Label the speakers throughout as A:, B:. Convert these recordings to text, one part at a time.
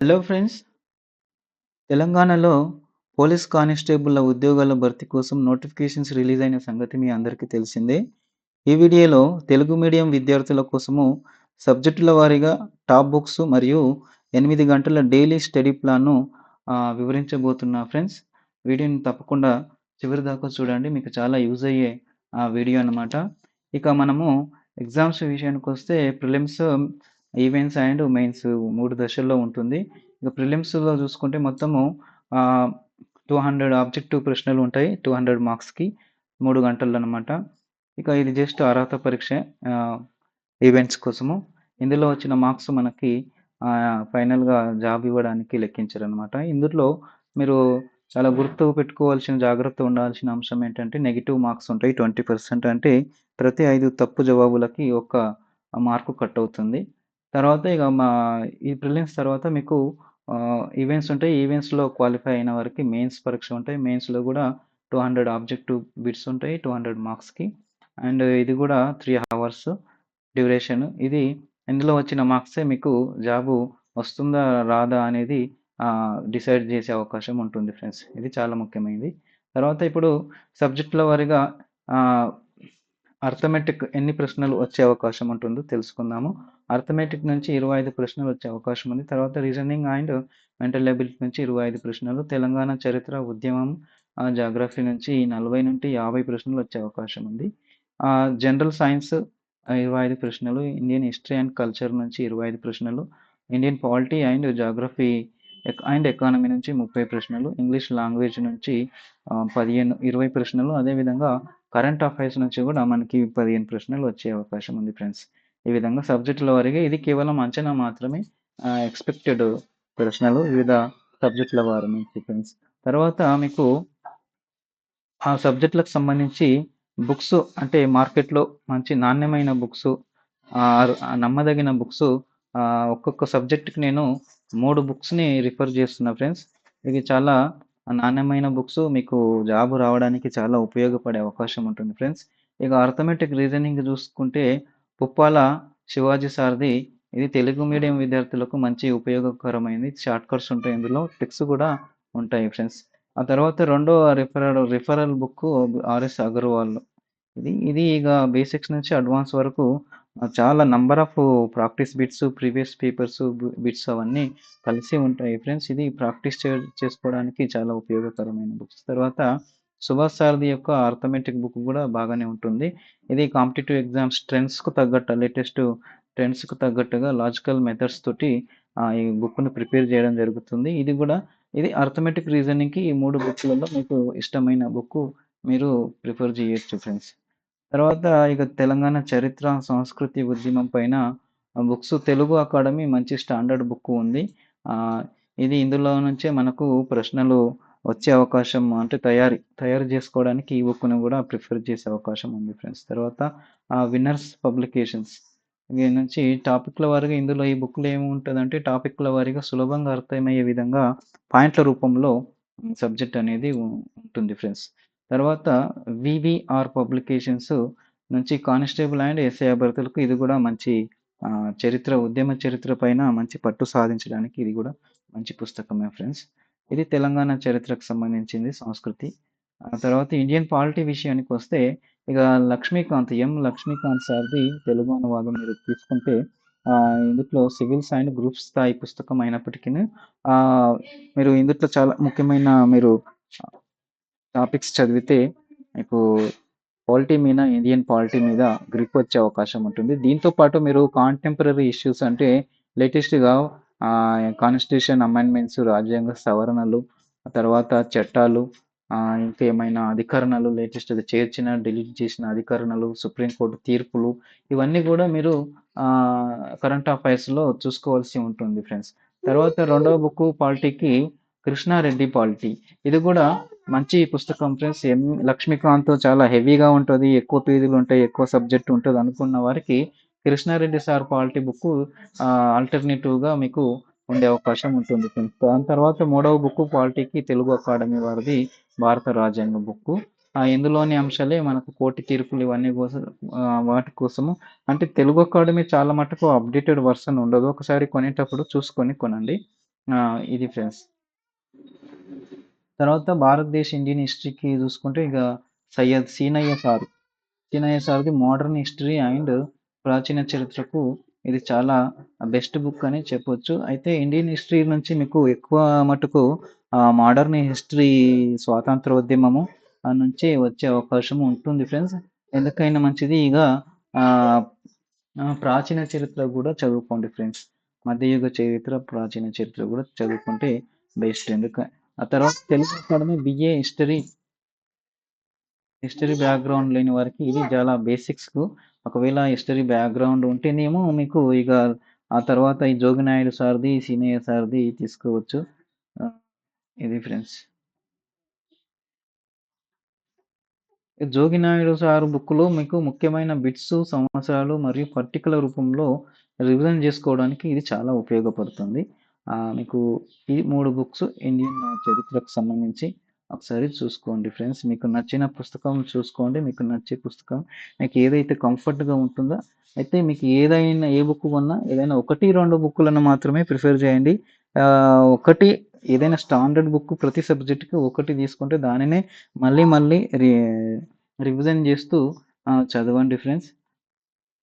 A: Hello friends, తెలంగాణలో police కానిస్టేబుల్ల ఉద్యోగాల భర్తీ కోసం నోటిఫికేషన్స్ రిలీజ్ అయిన సంగతి మీ అందరికీ తెలిసిందే. ఈ వీడియోలో తెలుగు మీడియం విద్యార్థుల కోసము సబ్జెక్టుల వారీగా టాప్ బుక్స్ మరియు 8 గంటల డైలీ స్టడీ ప్లాన్‌ను వివరించబోతున్నా ఫ్రెండ్స్. వీడియోని తప్పకుండా చివరి దాకా చూడండి. మీకు చాలా యూజ్ అయ్యే వీడియో అన్నమాట. ఇక మనము ఎగ్జామ్స్ విషయానికొస్తే ప్రిలిమ్స్, ఈవెంట్స్ అండ్ మెయిన్స్ 3 దశల్లో ఉంటుంది. ఇక ప్రిలిమ్స్‌లో చూసుకుంటే మొత్తము ఆహ్, 200 ఆబ్జెక్టివ్ ప్రశ్నలుంటాయి. 200 మార్క్స్‌కి 3 గంటలనమాట. ఇక ఇది జస్ట్ అర్హత పరీక్ష ఆహ్, ఈవెంట్స్ కోసము. ఇందులో వచ్చిన మార్క్స్ మనకి ఫైనల్‌గా జాబ్ ఇవ్వడానికి లెక్కించరనమాట. ఇందులో మీరు చాలా గుర్తుపెట్టుకోవాల్సిన, జాగ్రత్త ఉండాల్సిన అంశం ఏంటంటే నెగెటివ్ మార్క్స్ ఉంటాయి. 20% అంటే ప్రతి 5 తప్పు జవాబులకి ఒక మార్కు కట్ అవుతుంది. తర్వాత ఇక ఈ ప్రిలిమ్స్ తర్వాత మీకు ఈవెంట్స్ ఉంటాయి. ఈవెంట్స్‌లో క్వాలిఫై అయిన వారికి మెయిన్స్ పరీక్ష ఉంటాయి. మెయిన్స్‌లో గూడా 200 ఆబ్జెక్టివ్ బిట్స్ ఉంటాయి. 200 మార్క్స్‌కి. అండ్ ఇది గూడా 3 అవర్స్ డ్యూరేషన్. ఇందులో వచ్చిన మార్క్సే మీకు జాబు వస్తుందా? రాదా? అనేది డిసైడ్ చేసే అవకాశం ఉంటుంది ఫ్రెండ్స్. ఇది చాలా ముఖ్యమైనది. తర్వాత ఇప్పుడు సబ్జెక్టుల వారీగా ఆహ్, అర్థమెటిక్ ఎన్ని ప్రశ్నలు వచ్చే అవకాశం ఉంటుందో తెలుసుకుందాము. అర్థమెటిక్ నుంచి 25 ప్రశ్నలు వచ్చే అవకాశం ఉంది. తర్వాత రీజనింగ్ అండ్ మెంటల్ ఎబిలిటీ నుంచి 25 ప్రశ్నలు, తెలంగాణ చరిత్ర, ఉద్యమం, జాగ్రఫీ నుంచి 40-50 ప్రశ్నలు వచ్చే అవకాశం ఉంది. జనరల్ సైన్స్ 25 ప్రశ్నలు, ఇండియన్ హిస్టరీ అండ్ కల్చర్ నుంచి 25 ప్రశ్నలు, Indian polity and geography and economy నుంచి 30 ప్రశ్నలు, ఇంగ్లీష్ లాంగ్వేజ్ నుంచి 20 ప్రశ్నలు, అదేవిధంగా కరెంట్ అఫైర్స్ నుంచి గూడా మనకి 15 ప్రశ్నలు వచ్చే అవకాశం ఉంది ఫ్రెండ్స్. ఈ విధంగా సబ్జెక్టుల వారీగా ఇది కేవలం అంచనా మాత్రమే. ఎక్స్‌పెక్టెడ్ ప్రశ్నలు వివిధ సబ్జెక్టుల వారి నుంచి ఫ్రెండ్స్. తర్వాత మీకు ఆ సబ్జెక్ట్‌లకు సంబంధించి బుక్స్ అంటే మార్కెట్‌లో మంచి నాణ్యమైన బుక్స్, నమ్మదగిన బుక్స్, ఒక్కొక్క సబ్జెక్ట్‌కి నేను 3 బుక్స్‌ని రిఫర్ చేస్తున్నా ఫ్రెండ్స్. ఇవి చాలా నాణ్యమైన బుక్స్, మీకు జాబ్ రావడానికి చాలా ఉపయోగపడే అవకాశం ఉంటుంది ఫ్రెండ్స్. ఇక అర్థమెటిక్ రీజనింగ్ చూసుకుంటే పుప్పాల శివాజీ సార్‌ది. ఇది తెలుగు మీడియం విద్యార్థులకు మంచి ఉపయోగకరమైనది. షార్ట్ కట్స్ ఉంటాయి ఇందులో. ట్రిక్స్ కూడా ఉంటాయి ఫ్రెండ్స్. ఆ తర్వాత రెండో రిఫరల్ బుక్కు 'ఆర్ఎస్ అగర్వాల్'. ఇది ఇక బేసిక్స్ నుంచి అడ్వాన్స్ వరకు చాలా number of practice bits, previous papers bits అవన్నీ కలిసి ఉంటాయి ఫ్రెండ్స్. ఇది ప్రాక్టీస్ చేసుకోవడానికి చాలా ఉపయోగకరమైన బుక్స్. తర్వాత సుభాష్ సారథి యొక్క అర్థమెటిక్ బుక్ కూడా బాగానే ఉంటుంది. ఇది కాంపిటీటివ్ ఎగ్జామ్స్ ట్రెండ్స్‌కు తగ్గట్టు, లేటెస్ట్ ట్రెండ్స్‌కు తగ్గట్టుగా లాజికల్ మెథడ్స్ తోటి ఈ బుక్‌ని ప్రిపేర్ చేయడం జరుగుతుంది. ఇది అర్థమెటిక్ రీజనింగ్‌కి ఈ 3 బుక్స్‌లలో మీకు ఇష్టమైన బుక్కు మీరు ప్రిఫర్ చేయొచ్చు ఫ్రెండ్స్. తర్వాత ఇక తెలంగాణ చరిత్ర, సంస్కృతి, ఉద్యమం పైన బుక్స్ తెలుగు అకాడమీ మంచి స్టాండర్డ్ బుక్ ఉంది. ఆహ్, ఇందులో నుంచే మనకు ప్రశ్నలు వచ్చే అవకాశం, అంటే తయారు చేసుకోవడానికి ఈ బుక్‌ని గూడా ప్రిఫర్ చేసే అవకాశం ఉంది ఫ్రెండ్స్. తర్వాత విన్నర్స్ పబ్లికేషన్స్ దీని నుంచి టాపిక్‌ల వారీగా ఈ బుక్‌లో ఏముంటదంటే టాపిక్‌ల వారీగా సులభంగా అర్థమయ్యే విధంగా పాయింట్ల రూపంలో సబ్జెక్ట్ అనేది ఉంటుంది ఫ్రెండ్స్. తర్వాత వివిఆర్ పబ్లికేషన్స్ నుంచి కానిస్టేబుల్ అండ్ ఎస్ఐ అభ్యర్థులకు ఇది గూడా మంచి ఉద్యమ చరిత్ర పైన మంచి పట్టు సాధించడానికి ఇది గూడా మంచి పుస్తకమే ఫ్రెండ్స్. ఇది తెలంగాణ చరిత్రకు సంబంధించింది, సంస్కృతి. తర్వాత ఇండియన్ పాలిటీ విషయానికొస్తే ఇక లక్ష్మీకాంత్ సార్‌ది తెలుగు అనువాదం మీరు తీసుకుంటే ఇందుట్లో సివిల్స్ అండ్ గ్రూప్స్ స్థాయి పుస్తకం అయినప్పటికిని ఆహ్, ఇందుట్లో చాలా ముఖ్యమైన టాపిక్స్ చదివితే మీకు ఇండియన్ పాలిటీ మీద గ్రిప్ వచ్చే అవకాశం ఉంటుంది. దీంతో పాటు మీరు కాంటెంపరరీ ఇష్యూస్ అంటే లేటెస్ట్‌గా కాన్స్టిట్యూషన్ అమెండ్మెంట్స్, రాజ్యాంగ సవరణలు, తర్వాత చట్టాలు, ఇంకేమైనా అధికరణలు లేటెస్ట్‌గా చేర్చిన, డిలీట్ చేసిన అధికరణలు, సుప్రీంకోర్టు తీర్పులు, ఇవన్నీ గూడా మీరు కరెంట్ అఫైర్స్‌లో చూసుకోవాల్సి ఉంటుంది ఫ్రెండ్స్. తర్వాత రెండవ బుక్కు పాలిటీకి 'కృష్ణారెడ్డి పాలిటీ'. ఇది గూడా మంచి పుస్తకం ఫ్రెండ్స్. లక్ష్మీకాంత్ చాలా హెవీగా ఉంటది. ఎక్కువ పేజీలుంటాయి, ఎక్కువ సబ్జెక్ట్ ఉంటదనుకున్న వారికి కృష్ణారెడ్డి సార్ పాలిటీ బుక్కు ఆల్టర్‌నేటివ్‌గా మీకు ఉండే అవకాశం ఉంటుంది ఫ్రెండ్స్. దాని తర్వాత మూడవ బుక్కు పాలిటీకి తెలుగు అకాడమీ వారిది 'భారత రాజ్యాంగం' బుక్కు. ఇందులోని అంశాలే మనకు కోర్టు తీర్పులు ఇవన్నీ వాటి కోసము, అంటే తెలుగు అకాడమీ చాలా మటుకు అప్‌డేటెడ్ వర్షన్ ఉండదు. ఒకసారి కొనేటప్పుడు చూసుకొని కొనండి. ఇది ఫ్రెండ్స్. తర్వాత భారతదేశ ఇండియన్ హిస్టరీకి చూసుకుంటే ఇక సయ్యద్ సీనయ్య సారు. సీనయ్య సార్‌ది మోడర్న్ హిస్టరీ అండ్ ప్రాచీన చరిత్రకు ఇది చాలా బెస్ట్ బుక్ అని చెప్పొచ్చు. అయితే ఇండియన్ హిస్టరీ నుంచి మీకు ఎక్కువ మటుకు మోడర్న్ హిస్టరీ స్వాతంత్రోద్యమము నుంచి వచ్చే అవకాశం ఉంటుంది ఫ్రెండ్స్. ఎందుకైనా మంచిది ఇగ ఆహ్, ప్రాచీన చరిత్ర గూడా చదువుకోండి ఫ్రెండ్స్. మధ్యయుగ చరిత్ర, ప్రాచీన చరిత్ర గూడా చదువుకుంటే బెస్ట్. ఆ తర్వాత Telugu Academy BA history background లేని వారికి ఇది చాలా బేసిక్స్‌కు. ఒకవేళ హిస్టరీ బ్యాక్‌గ్రౌండ్ ఉంటేనేమో మీకు ఇక ఆ తర్వాత ఈ జోగినాయుడు సార్‌ది, సీనయ్య సార్‌ది తీసుకోవచ్చు. ఆహ్, ఇది ఫ్రెండ్స్. జోగినాయుడు సార్ బుక్‌లో మీకు ముఖ్యమైన బిట్సు, సంవత్సరాలు మరియు పట్టికల రూపంలో రివిజన్ జేసుకోవడానికి ఇది చాలా ఉపయోగపడుతుంది. మీకు ఈ 3 బుక్స్ ఇండియన్ చరిత్రకు సంబంధించి ఒకసారి చూసుకోండి ఫ్రెండ్స్. మీకు నచ్చిన పుస్తకం చూసుకోండి. మీకు నచ్చే పుస్తకం మీకు ఏదైతే కంఫర్ట్‌గా ఉంటుందో అయితే మీకు ఏదైనా ఏ బుక్ కొన్నా ఏదైనా 1, 2 బుక్కులను మాత్రమే ప్రిఫర్ చేయండి. ఒకటి ఏదైనా స్టాండర్డ్ బుక్ ప్రతి సబ్జెక్ట్‌కి ఒకటి తీసుకుంటే దానినే మళ్ళీ మళ్ళీ రివిజన్ చేస్తూ చదవండి ఫ్రెండ్స్.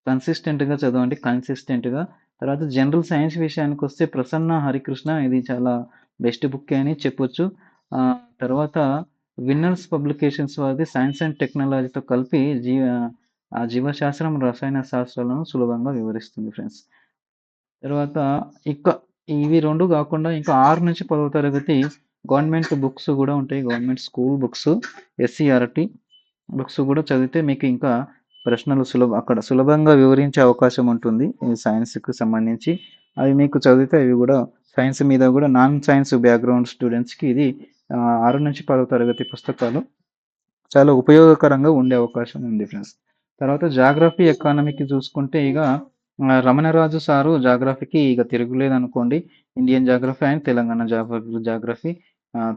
A: కన్సిస్టెంట్‌గా చదవండి. కన్సిస్టెంట్‌గా. తర్వాత జనరల్ సైన్స్ విషయానికొస్తే 'ప్రసన్న హరికృష్ణ' ఇది చాలా బెస్ట్ బుక్కే అని చెప్పొచ్చు. తర్వాత విన్నర్స్ పబ్లికేషన్స్ వారిది సైన్స్ అండ్ టెక్నాలజీతో కలిపి జీవశాస్త్రం, రసాయన శాస్త్రాలను సులభంగా వివరిస్తుంది ఫ్రెండ్స్. తర్వాత ఇక ఇవి 2 గాకుండా ఇంకా 6-10 తరగతి గవర్నమెంట్ బుక్స్ గూడా ఉంటాయి. Government school books SCERT books గూడా చదివితే మీకు ఇంకా ప్రశ్నలు అక్కడ సులభంగా వివరించే అవకాశం ఉంటుంది. ఈ సైన్స్‌కి సంబంధించి. అవి మీకు చదివితే అవి గూడా సైన్స్ మీద గూడా నాన్ సైన్స్ బ్యాక్‌గ్రౌండ్ స్టూడెంట్స్‌కి ఇది 6-10 తరగతి పుస్తకాలు చాలా ఉపయోగకరంగా ఉండే అవకాశం ఉంది ఫ్రెండ్స్. తర్వాత జాగ్రఫీ, ఎకానమీకి చూసుకుంటే ఇగ రమణరాజు సారు జాగ్రఫీకి ఇగ తిరుగులేదనుకోండి. Indian geography and Telangana geography.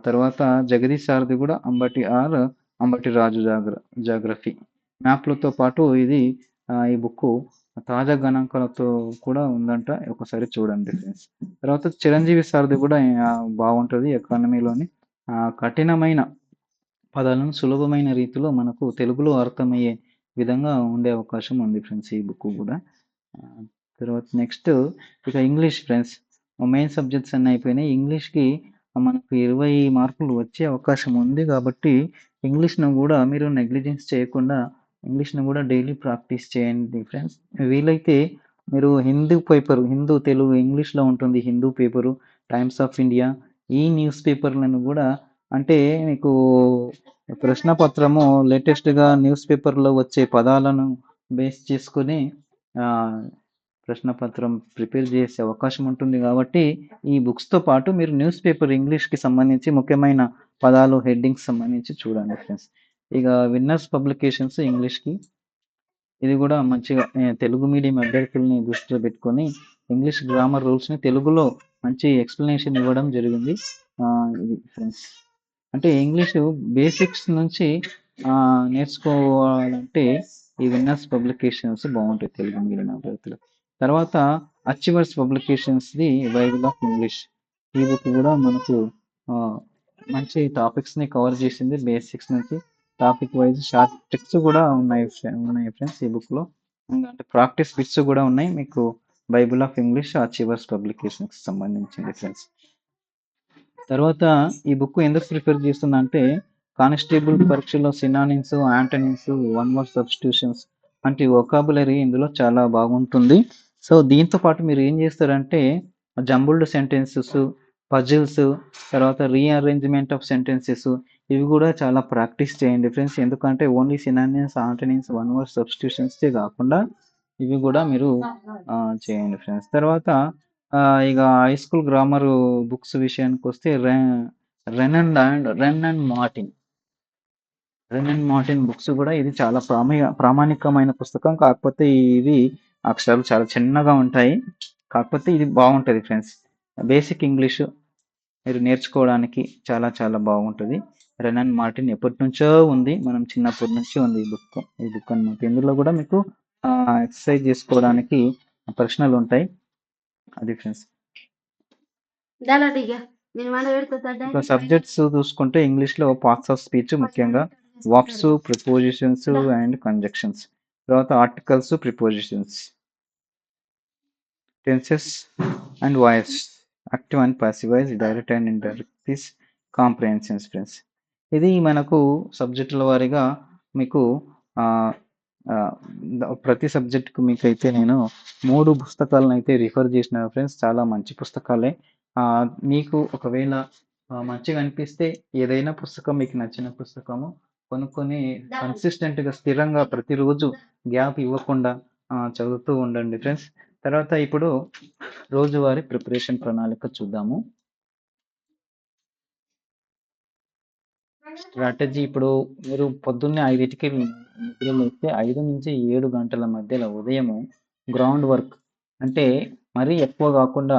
A: తర్వాత జగదీష్ సార్‌ది గూడా అంబటి రాజు జాగ్రఫీ. మ్యాప్‌లతో పాటు ఇది ఈ బుక్కు తాజా గణాంకాలతో కూడా ఉందంట. ఒకసారి చూడండి ఫ్రెండ్స్. తర్వాత చిరంజీవి సార్‌ది గూడా బావుంటది ఎకానమీలోని. కఠినమైన పదాలను సులభమైన రీతిలో మనకు తెలుగులో అర్థమయ్యే విధంగా ఉండే అవకాశం ఉంది ఫ్రెండ్స్ ఈ బుక్ గూడా. ఆహ్, తర్వాత నెక్స్ట్ ఇక ఇంగ్లీష్ ఫ్రెండ్స్. మెయిన్ సబ్జెక్ట్స్ అన్నీ అయిపోయినాయి. ఇంగ్లీష్‌కి మనకు 20 మార్కులు వచ్చే అవకాశం ఉంది గాబట్టి, ఇంగ్లీష్‌ను గూడా మీరు నెగ్లిజెన్స్ చేయకుండా ఇంగ్లీష్‌ను గూడా డైలీ ప్రాక్టీస్ చేయండి ఫ్రెండ్స్. వీలైతే మీరు హిందూ, తెలుగు, ఇంగ్లీష్‌లో ఉంటుంది Hindu paper, times of India ఈ న్యూస్ పేపర్‌లను గూడా అంటే మీకు ప్రశ్నపత్రము లేటెస్ట్‌గా న్యూస్ పేపర్‌లో వచ్చే పదాలను బేస్ చేసుకొని ఆహ్, ప్రశ్నపత్రం ప్రిపేర్ చేసే అవకాశం ఉంటుంది గాబట్టి, ఈ బుక్స్‌తో పాటు మీరు న్యూస్ పేపర్ ఇంగ్లీష్‌కి సంబంధించి ముఖ్యమైన పదాలు, హెడ్డింగ్స్ సంబంధించి చూడండి ఫ్రెండ్స్. ఇక విన్నర్స్ పబ్లికేషన్స్ ఇంగ్లీష్‌కి ఇది గూడా మంచిగా తెలుగు మీడియం అభ్యర్థుల్ని దృష్టిలో పెట్టుకొని ఇంగ్లీష్ గ్రామర్ రూల్స్‌ని తెలుగులో మంచి ఎక్స్‌ప్లనేషన్ ఇవ్వడం జరిగింది. ఇది ఫ్రెండ్స్. అంటే ఇంగ్లీషు బేసిక్స్ నుంచి నేర్చుకోవాలంటే ఈ విన్నర్స్ పబ్లికేషన్స్ బావుంటాయి తెలుగు మీడియం అభ్యర్థులకు. తర్వాత అచీవర్స్ పబ్లికేషన్స్‌ది బైబిల్ ఆఫ్ ఇంగ్లీష్. ఈ బుక్ గూడా మనకు ఆహ్, మంచి టాపిక్స్‌ని కవర్ చేసింది బేసిక్స్ నుంచి. టాపిక్ వైస్ షార్ట్ ట్రిక్స్ గూడా ఉన్నాయి ఫ్రెండ్స్ ఈ బుక్‌లో. అంటే ప్రాక్టీస్ బిట్స్ గూడా ఉన్నాయి. మీకు బైబిల్ ఆఫ్ ఇంగ్లీష్ అచీవర్స్ పబ్లికేషన్స్‌కి సంబంధించింది ఫ్రెండ్స్. తర్వాత ఈ బుక్ ఎందుకు ప్రిఫర్ చేస్తుందంటే, కానిస్టేబుల్ పరీక్షలో synonyms, antonyms, one word substitutions వంటి వొకాబులరీ ఇందులో చాలా బాగుంటుంది. సో, దీంతో పాటు మీరు ఏం చేస్తారంటే, జంబుల్డ్ సెంటెన్సెస్, పజిల్స్, తర్వాత రీఅరేంజ్‌మెంట్ ఆఫ్ సెంటెన్సెస్ ఇవి కూడా చాలా ప్రాక్టీస్ చేయండి ఫ్రెండ్స్. ఎందుకంటే only synonyms, antonyms, one word సబ్స్టిట్యూషన్సే కాకుండా ఇవి కూడా మీరు చేయండి ఫ్రెండ్స్. తర్వాత ఇక హై స్కూల్ గ్రామర్ బుక్స్ విషయానికొస్తే రెన్ and Martin. రెన్ and Martin books కూడా ఇది చాలా ప్రామాణికమైన పుస్తకం. కాకపోతే ఇవి అక్షరాలు చాలా చిన్నగా ఉంటాయి. కాకపోతే ఇది బాగుంటది ఫ్రెండ్స్. బేసిక్ ఇంగ్లీష్ మీరు నేర్చుకోవడానికి చాలా చాలా బాగుంటది. రెన్ అండ్ మార్టిన్ ఎప్పటినుంచో ఉంది. మనం చిన్నప్పటి నుంచి ఉంది ఈ బుక్ అన్నమాట. ఇందులో కూడా మీకు ఎక్సర్సైజ్ చేసుకోవడానికి ప్రశ్నలుంటాయి. అది ఫ్రెండ్స్. ఇక సబ్జెక్ట్స్ చూసుకుంటే ఇంగ్లీష్‌లో పార్ట్స్ ఆఫ్ స్పీచ్ ముఖ్యంగా వర్బ్స్, ప్రిపోజిషన్స్ అండ్ కంజంక్షన్స్. తర్వాత articles, prepositions, tenses and voice, active and passive voice, direct and indirect speech, comprehensions friends. ఇది మనకు సబ్జెక్టుల వారీగా మీకు ఆహ్, ఆహ్, ప్రతి సబ్జెక్ట్‌కి మీకైతే నేను 3 పుస్తకాలనైతే రిఫర్ చేసిన ఫ్రెండ్స్. చాలా మంచి పుస్తకాలే. మీకు ఒకవేళ మంచిగా అనిపిస్తే ఏదైనా పుస్తకం మీకు నచ్చిన పుస్తకము కొనుక్కొని కన్సిస్టెంట్‌గా స్థిరంగా ప్రతిరోజు గ్యాప్ ఇవ్వకుండా చదువుతూ ఉండండి ఫ్రెండ్స్. తర్వాత ఇప్పుడు రోజువారీ ప్రిపరేషన్ ప్రణాళిక చూద్దాము. స్ట్రాటజీ ఇప్పుడు మీరు పొద్దున్నే 5కి నిద్ర లేస్తే 5-7 గంటల మధ్యలో ఉదయము గ్రౌండ్ వర్క్ అంటే మరీ ఎక్కువ కాకుండా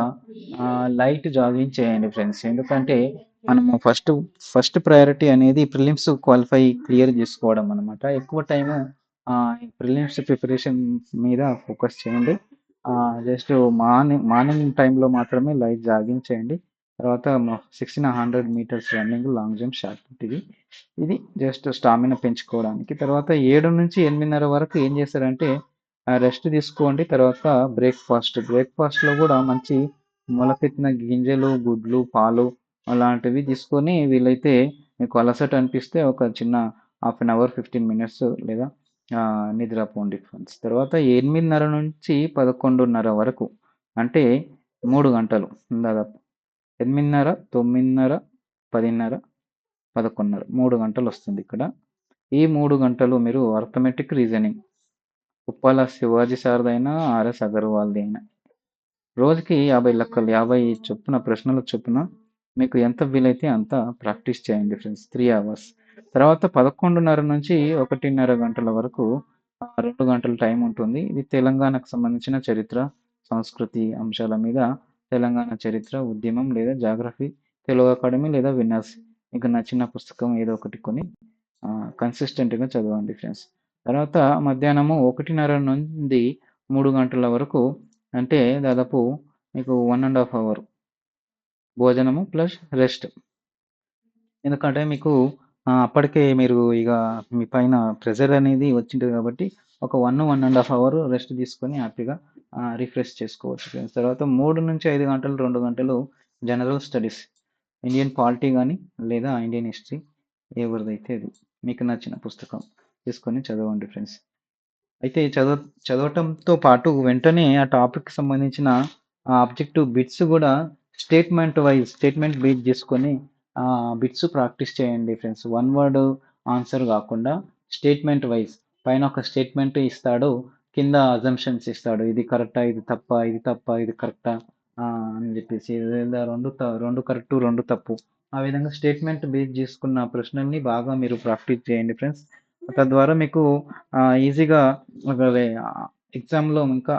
A: లైట్ జాగింగ్ చేయండి ఫ్రెండ్స్. ఎందుకంటే మనము ఫస్ట్ ప్రయారిటీ అనేది ప్రిలిమ్స్ క్వాలిఫై క్లియర్ చేసుకోవడం అనమాట. ఎక్కువ టైము ప్రిలిమ్స్ ప్రిపరేషన్ మీద ఫోకస్ చేయండి. జస్ట్ మార్నింగ్ టైంలో మాత్రమే లైట్ జాగింగ్ చేయండి. తర్వాత 100 metres running, long jump, short put ఇది జస్ట్ స్టామినా పెంచుకోవడానికి. తర్వాత 7-8:30 వరకు ఏం చేస్తారంటే రెస్ట్ తీసుకోండి. తర్వాత బ్రేక్‌ఫాస్ట్‌లో కూడా మంచి మొలకెత్తిన గింజలు, గుడ్లు, పాలు అలాంటివి తీసుకొని వీలైతే మీకు అలసట అనిపిస్తే ఒక చిన్న హాఫ్ అన్ అవర్, 15 మినిట్స్ లేదా నిద్రపోండి ఫ్రెండ్స్. తర్వాత 8:30-11:30 వరకు అంటే 3 గంటలు దాదాపు 8:30, 9:30, 10:30, 11:30 3 గంటలు వస్తుంది ఇక్కడ. ఈ 3 గంటలు మీరు అర్థమెటిక్, రీజనింగ్ ఉప్పాల శివాజీ సార్‌దైనా, ఆర్ఎస్ అగర్వాల్‌ది అయినా రోజుకి 50 లెక్కలు 50 చొప్పున ప్రశ్నల చొప్పున మీకు ఎంత వీలైతే అంత ప్రాక్టీస్ చేయండి ఫ్రెండ్స్. 3 అవర్స్. తర్వాత 11:30-1:30 గంటల వరకు 2 గంటల టైం ఉంటుంది. ఇది తెలంగాణకు సంబంధించిన చరిత్ర, సంస్కృతి అంశాల మీద తెలంగాణ చరిత్ర, ఉద్యమం లేదా జాగ్రఫీ, తెలుగు అకాడమీ లేదా విన్నర్స్ మీకు నచ్చిన పుస్తకం ఏదో ఒకటి కొని కన్సిస్టెంట్‌గా చదవండి ఫ్రెండ్స్. తర్వాత మధ్యాహ్నము 1:30 నుండి 3 గంటల వరకు అంటే దాదాపు మీకు 1½ అవర్ భోజనము ప్లస్ రెస్ట్. ఎందుకంటే మీకు అప్పటికే మీరు ఇక మీ పైన ప్రెషర్ అనేది వచ్చింటది కాబట్టి ఒక 1½ అవర్ రెస్ట్ తీసుకొని హ్యాపీగా రిఫ్రెష్ చేసుకోవచ్చు ఫ్రెండ్స్. తర్వాత 3-5 గంటలు 2 గంటలు జనరల్ స్టడీస్, ఇండియన్ పాలిటీ కానీ లేదా ఇండియన్ హిస్టరీ ఎవరిదైతే అది మీకు నచ్చిన పుస్తకం తీసుకొని చదవండి ఫ్రెండ్స్. అయితే చదవటంతో పాటు వెంటనే ఆ టాపిక్‌కి సంబంధించిన ఆబ్జెక్టివ్ బిట్స్ కూడా స్టేట్మెంట్ బేస్ చేసుకొని బిట్స్ ప్రాక్టీస్ చేయండి ఫ్రెండ్స్. వన్ వర్డ్ ఆన్సర్ కాకుండా స్టేట్మెంట్ వైస్ పైన ఒక స్టేట్మెంట్ ఇస్తాడు, కింద అజంప్షన్స్ ఇస్తాడు. ఇది కరెక్టా, ఇది తప్పా, ఇది తప్పా, ఇది కరెక్టా అని చెప్పేసి లేదా 2 కరెక్టు, 2 తప్పు. ఆ విధంగా స్టేట్మెంట్ బేస్ చేసుకున్న ప్రశ్నల్ని బాగా మీరు ప్రాక్టీస్ చేయండి ఫ్రెండ్స్. తద్వారా మీకు ఈజీగా ఒకవేళ ఎగ్జామ్‌లో ఇంకా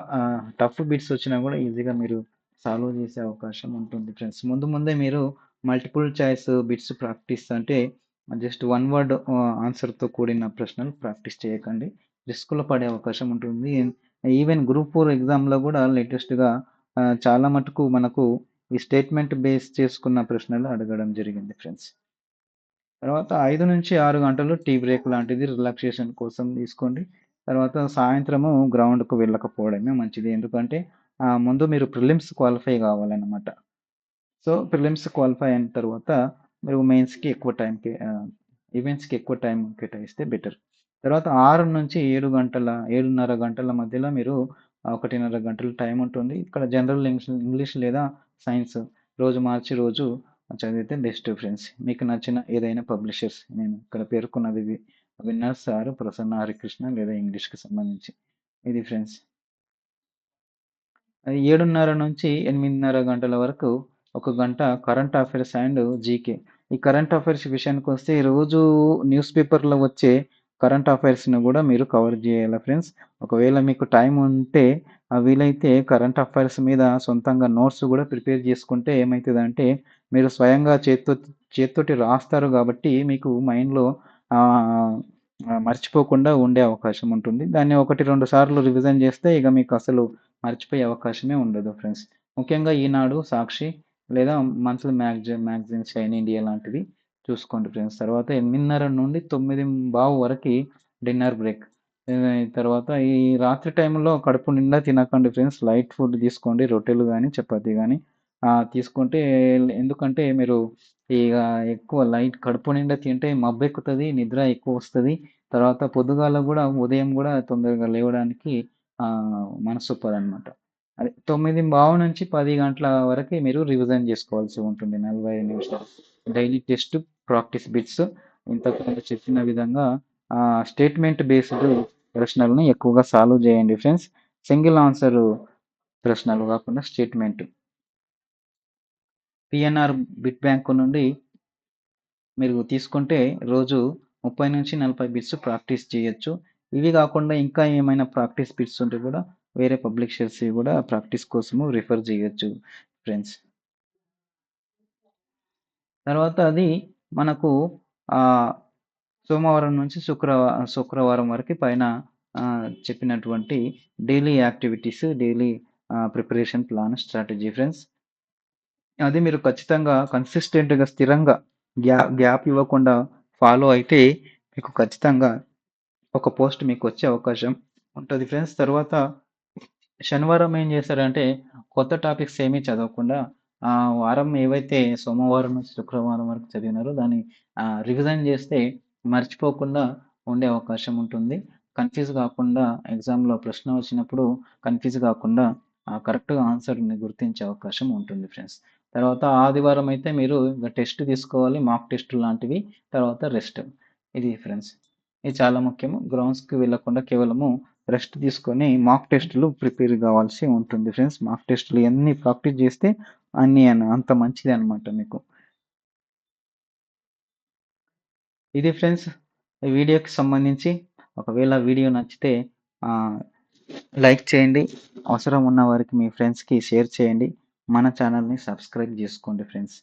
A: టఫ్ బిట్స్ వచ్చినా కూడా ఈజీగా మీరు సాల్వ్ చేసే అవకాశం ఉంటుంది ఫ్రెండ్స్. ముందే మీరు మల్టిపుల్ చాయిస్ బిట్స్ ప్రాక్టీస్ అంటే జస్ట్ వన్ వర్డ్ ఆన్సర్‌తో కూడిన ప్రశ్నలు ప్రాక్టీస్ చేయకండి. రిస్క్‌లో పడే అవకాశం ఉంటుంది. ఈవెన్ గ్రూప్ 4 ఎగ్జామ్‌లో కూడా లేటెస్ట్‌గా చాలా మటుకు మనకు ఈ స్టేట్మెంట్ బేస్ చేసుకున్న ప్రశ్నలు అడగడం జరిగింది ఫ్రెండ్స్. తర్వాత 5-6 గంటలు టీ బ్రేక్ లాంటిది రిలాక్సేషన్ కోసం తీసుకోండి. తర్వాత సాయంత్రము గ్రౌండ్‌కు వెళ్ళకపోవడమే మంచిది. ఎందుకంటే ముందు మీరు ప్రిలిమ్స్ క్వాలిఫై కావాలన్నమాట. సో, ప్రిలిమ్స్ క్వాలిఫై అయిన తర్వాత మీరు మెయిన్స్‌కి ఎక్కువ ఈవెంట్స్‌కి ఎక్కువ టైం కేటాయిస్తే బెటర్. తర్వాత 6-7 గంటల 7:30 గంటల మధ్యలో మీరు 1:30 గంటలు టైం ఉంటుంది. ఇక్కడ జనరల్ ఇంగ్లీష్ లేదా సైన్స్ రోజు మార్చి రోజు చదివితే బెస్ట్ ఫ్రెండ్స్. మీకు నచ్చిన ఏదైనా పబ్లిషర్స్ నేను ఇక్కడ పేర్కొన్నది విన్నర్స్ ఆర్ ప్రసన్న హరికృష్ణ లేదా ఇంగ్లీష్‌కి సంబంధించి. ఇది ఫ్రెండ్స్. 7:30-8:30 గంటల వరకు ఒక గంట కరెంట్ అఫైర్స్ అండ్ జీకే. ఈ కరెంట్ అఫైర్స్ విషయానికొస్తే రోజు న్యూస్ పేపర్‌లో వచ్చే కరెంట్ అఫైర్స్‌ని కూడా మీరు కవర్ చేయాలా ఫ్రెండ్స్. ఒకవేళ మీకు టైం ఉంటే వీలైతే కరెంట్ అఫైర్స్ మీద సొంతంగా నోట్స్ కూడా ప్రిపేర్ చేసుకుంటే ఏమైతదంటే మీరు స్వయంగా చేత్తోటి రాస్తారు కాబట్టి మీకు మైండ్‌లో మర్చిపోకుండా ఉండే అవకాశం ఉంటుంది. దాన్ని 1, 2 సార్లు రివిజన్ చేస్తే ఇక మీకు అసలు మర్చిపోయే అవకాశమే ఉండదు ఫ్రెండ్స్. ముఖ్యంగా ఈనాడు, సాక్షి లేదా మంత్లీ మ్యాగజైన్ షైన్ ఇండియా లాంటివి చూసుకోండి ఫ్రెండ్స్. తర్వాత 8:30 నుండి 9:15 వరకి డిన్నర్ బ్రేక్. తర్వాత ఈ రాత్రి టైంలో కడుపు నిండా తినకండి ఫ్రెండ్స్. లైట్ ఫుడ్ తీసుకోండి. రొట్టెలు గానీ, చపాతీ గానీ తీసుకుంటే ఎందుకంటే మీరు ఇగ ఎక్కువ లైట్ కడుపు నిండా తింటే మబ్బెక్కుతది, నిద్ర ఎక్కువొస్తది. తర్వాత పొద్దుగాల గూడా ఉదయం గూడా తొందరగా లేవడానికి మనసొప్పదనమాట. అదే 9:15 నుంచి 10 గంటల వరకి మీరు రివిజన్ చేసుకోవాల్సి ఉంటుంది. 45 నిమిషాలు. డైలీ టెస్ట్, ప్రాక్టీస్ బిట్స్ ఇంతకుముందు చెప్పిన విధంగా స్టేట్మెంట్ బేస్డ్ ప్రశ్నలను ఎక్కువగా సాల్వ్ చేయండి ఫ్రెండ్స్. సింగిల్ ఆన్సర్ ప్రశ్నలు కాకుండా స్టేట్మెంట్. పిఎన్ఆర్ బిట్ బ్యాంక్ నుండి మీరు తీసుకుంటే రోజు 30-40 బిట్స్ ప్రాక్టీస్ చేయొచ్చు. ఇవి కాకుండా ఇంకా ఏమైనా ప్రాక్టీస్ బిట్స్ ఉంటే కూడా వేరే పబ్లిషర్స్‌వి కూడా ప్రాక్టీస్ కోసము రిఫర్ చేయొచ్చు ఫ్రెండ్స్. తర్వాత అది మనకు ఆహ్, సోమవారం నుంచి శుక్రవారం వరకి పైన చెప్పినటువంటి daily activities, daily preparation plan, strategy friends. అది మీరు ఖచ్చితంగా కన్సిస్టెంట్‌గా స్థిరంగా గ్యాప్ ఇవ్వకుండా ఫాలో అయితే మీకు ఖచ్చితంగా ఒక పోస్ట్ మీకొచ్చే అవకాశం ఉంటది ఫ్రెండ్స్. తర్వాత శనివారం ఏం చేశారంటే కొత్త టాపిక్స్ ఏమీ చదవకుండా వారం ఏవైతే సోమవారం నుంచి శుక్రవారం వరకు చదివినారో దాన్ని రివిజన్ చేస్తే మర్చిపోకుండా ఉండే అవకాశం ఉంటుంది. కన్‌ఫ్యూజ్ కాకుండా ఎగ్జామ్‌లో ప్రశ్న వచ్చినప్పుడు కన్‌ఫ్యూజ్ కాకుండా కరెక్ట్‌గా ఆన్సర్‌ని గుర్తించే అవకాశం ఉంటుంది ఫ్రెండ్స్. తర్వాత ఆదివారం అయితే మీరు ఇంక టెస్ట్ తీసుకోవాలి. మాక్ టెస్ట్ లాంటివి. తర్వాత రెస్ట్. ఇది ఫ్రెండ్స్. ఇది చాలా ముఖ్యము. గ్రౌండ్స్‌కి వెళ్ళకుండా కేవలము రెస్ట్ తీసుకొని మాక్ టెస్ట్‌లు ప్రిపేర్ కావాల్సి ఉంటుంది ఫ్రెండ్స్. మాక్ టెస్ట్‌లు ఎన్ని ప్రాక్టీస్ చేస్తే అంత మంచిదనమాట మీకు. ఇది ఫ్రెండ్స్ ఈ వీడియోకి సంబంధించి. ఒకవేళ వీడియో నచ్చితే లైక్ చేయండి. అవసరం ఉన్న వారికి మీ ఫ్రెండ్స్‌కి షేర్ చేయండి. మన ఛానల్‌ని సబ్స్క్రైబ్ చేసుకోండి ఫ్రెండ్స్.